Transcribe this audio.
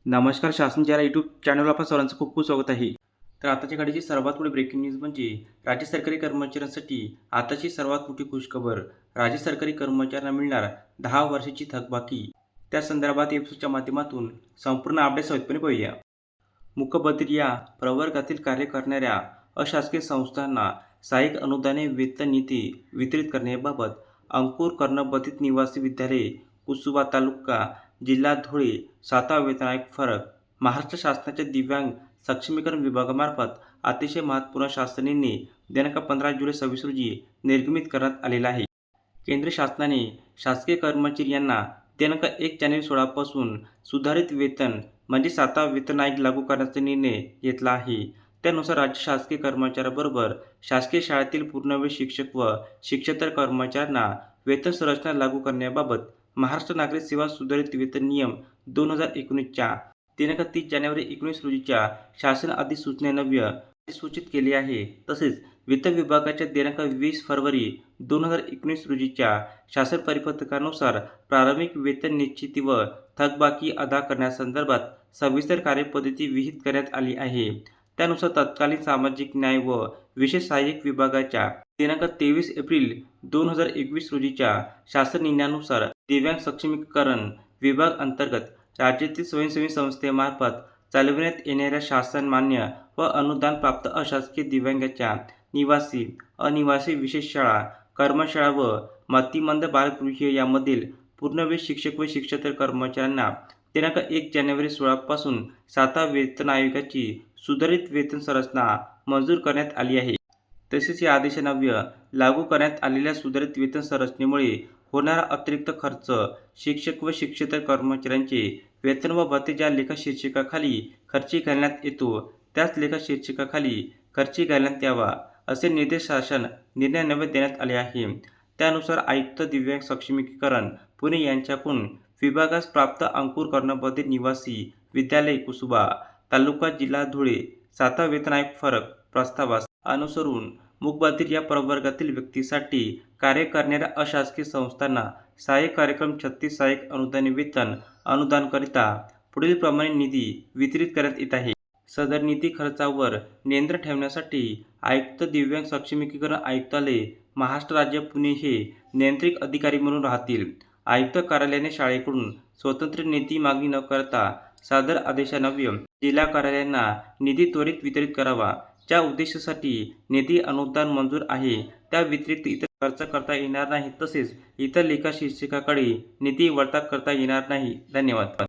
नमस्कार. शासन या यूट्यूब चॅनलवर आपल्या सर्वांचं खूप खूप स्वागत आहे. तर आताच्या घडीची सर्वात मोठी ब्रेकिंग न्यूज म्हणजे राज्य सरकारी कर्मचाऱ्यांसाठी आताची सर्वात मोठी खुशखबर. राज्य सरकारी कर्मचाऱ्यांना मिळणार 10 वर्षाची थकबाकी. त्या संदर्भात एपिसोडच्या माध्यमातून संपूर्ण अपडेट सविस्तरपणे पाहूया. मूकबधिर या प्रवर्गातील कार्य करणाऱ्या अशासकीय संस्थांना सहाय्यक अनुदाने वेतन निधी वितरित करण्याबाबत अंकुर कर्णबधिर निवासी विद्यालय कुसुबा तालुका जिल्हा धुळे 7वा वेतन आयोग फरक. महाराष्ट्र शासनाच्या दिव्यांग सक्षमीकरण विभागामार्फत अतिशय महत्त्वपूर्ण शासन निर्णय दिनांक 15 जुलै 26 रोजी निर्गमित करण्यात आलेला आहे. केंद्र शासनाने शासकीय कर्मचारी यांना दिनांक 1 जानेवारी 16 पासून सुधारित वेतन म्हणजे 7वा वेतन आयोग लागू करण्याचा निर्णय घेतला आहे. त्यानुसार राज्य शासकीय कर्मचाऱ्यांबरोबर शासकीय शाळेतील पूर्णवेळ शिक्षक व शिक्षकेतर कर्मचाऱ्यांना वेतन संरचना लागू करण्याबाबत महाराष्ट्र नागरिक सेवा सुधारित वेतन नियम 2019च्या दिनांक 30 जानेवारी 19 रोजीच्या शासन अधिसूचनेन्वये अधिसूचित केले आहे. तसेच वित्त विभागाच्या दिनांक 20 फरवरी 2019 रोजीच्या शासन परिपत्रकानुसार प्रारंभिक वेतन निश्चिती व थकबाकी अदा करण्यासंदर्भात सविस्तर कार्यपद्धती विहित करण्यात आली आहे. त्यानुसार तत्कालीन सामाजिक न्याय व विशेष सहाय्यक विभागाच्या दिनांक 23 एप्रिल 2021 रोजीच्या शासन निर्णयानुसार दिव्यांग सक्षमीकरण विभाग अंतर्गत राज्यातील स्वयंसेवी संस्थेमार्फत चालविण्यात येणाऱ्या शासनमान्य व अनुदान प्राप्त अशासकीय दिव्यांगाच्या निवासी, अनिवासी विशेष शाळा, कर्मशाळा व मतिमंद बालगृहे यामधील पूर्णवेळ शिक्षक व शिक्षकेतर कर्मचाऱ्यांना दिनांक 1 जानेवारी 16 पासून 7व्या वेतन आयोगाची सुधारित वेतन संरचना मंजूर करण्यात आली आहे. तसेच या आदेशान्वये लागू करण्यात आलेल्या सुधारित वेतन संरचनेमुळे होणारा अतिरिक्त खर्च शिक्षक व शिक्षकेतर कर्मचाऱ्यांचे वेतन व भत्ते ज्या लेखा शीर्षकाखाली खर्ची घालण्यात येतो त्याच लेखा शीर्षकाखाली खर्ची घालण्यात यावा असे निर्देश शासन निर्णयान्वये देण्यात आले आहे. त्यानुसार आयुक्त दिव्यांग सक्षमीकरण पुणे यांच्याकडून विभागास प्राप्त अंकुर कर्णबधिर निवासी विद्यालय कुसुबा तालुका जिल्हा धुळे 7वा वेतन आयोग फरक प्रस्तावास अनुसरून मूकबधिर या प्रवर्गातील व्यक्तीसाठी कार्य करणाऱ्या अशासकीय संस्थांना सहाय्यक कार्यक्रम 36 सहाय्यक अनुदाने वेतन अनुदानकरिता पुढील प्रमाणे निधी वितरित करण्यात येत आहे. सदर निधी खर्चावर नियंत्रण ठेवण्यासाठी आयुक्त दिव्यांग सक्षमीकरण आयुक्तालय महाराष्ट्र राज्य पुणे हे नियंत्रित अधिकारी म्हणून राहतील. आयुक्त कार्यालयाने शाळेकडून स्वतंत्र निधी मागणी न करता सदर आदेशान्वये जिल्हा कार्यालयांना निधी त्वरित वितरित करावा. ज्या उद्देशासाठी निधी अनुदान मंजूर आहे त्या व्यतिरिक्त इतर खर्च करता येणार नाही. तसेच इतर लेखा शीर्षकाकडे निधी वळता करता येणार नाही. धन्यवाद.